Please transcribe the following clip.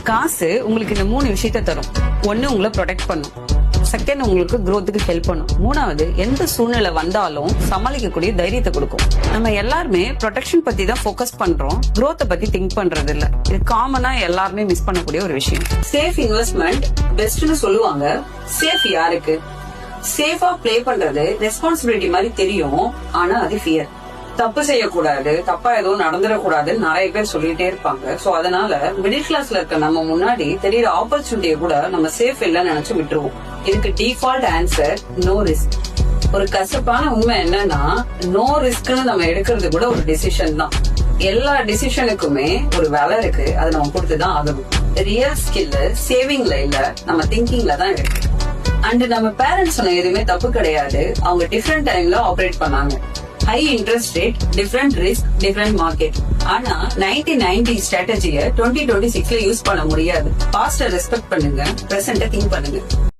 காசு உங்களுக்கு இந்த 3 விஷயத்த தரும். ஒண்ணு, உங்களை ப்ரொடெக்ட் பண்ணும். செகண்ட், உங்களுக்கு growthக்கு ஹெல்ப் பண்ணும். மூணாவது, எந்த சூழ்நிலை வந்தாலும் சமாளிக்கக்கூடிய தைரியத்தை கொடுக்கும். நம்ம எல்லாருமே ப்ரொடெக்ஷன் பத்தி தான் ஃபோக்கஸ் பண்றோம், growth பத்தி திங்க் பண்றது இல்ல. இது காமனா எல்லாருமே மிஸ் பண்ணக்கூடிய ஒரு விஷயம். சேஃப் இன்வெஸ்ட்மெண்ட் பெஸ்ட்னு சொல்லுவாங்க. சேஃப் யாருக்கு? சேஃபா ப்ளே பண்றது ரெஸ்பான்சிபிலிட்டி மாதிரி தெரியும், ஆனா அது ஃபியர். தப்பு செய்யக்கூடாது, தப்பா எதுவும் நடந்துடக்கூடாதுன்னு நிறைய பேர் சொல்லிட்டே இருப்பாங்க. சோ அதனால மிடில் கிளாஸ்ல இருக்க நம்ம முன்னாடி தெரியற ஆப்பர்ச்சுனிட்டியை கூட நம்ம சேஃப் இல்லைன்னு நினைச்சு விட்டுருவோம். இதுக்கு டிஃபால்ட் ஆன்சர் நோ ரிஸ்க். ஒரு கசப்பான உண்மை என்னன்னா, நோ ரிஸ்க்னு நம்ம எடுக்கிறது கூட ஒரு டிசிஷன் தான். எல்லா டிசிஷனுக்குமே ஒரு வேலை இருக்கு, அதை நம்ம கொடுத்துதான் ஆகணும். ரியல் ஸ்கில் சேவிங்ல இல்ல, நம்ம திங்கிங்ல தான் இருக்கு. அண்ட் நம்ம பேரண்ட்ஸ் சொன்ன எதுவுமே தப்பு கிடையாது. அவங்க டிஃபரெண்ட் டைம்ல ஆபரேட் பண்ணாங்க. High interest rate, different risk, different market. ஆனா 1990 ஸ்ட்ராட்டஜியை 2026ல யூஸ் பண்ண முடியாது. பாஸ்ட ரெஸ்பெக்ட் பண்ணுங்க, பிரசன்ட திங்க் பண்ணுங்க.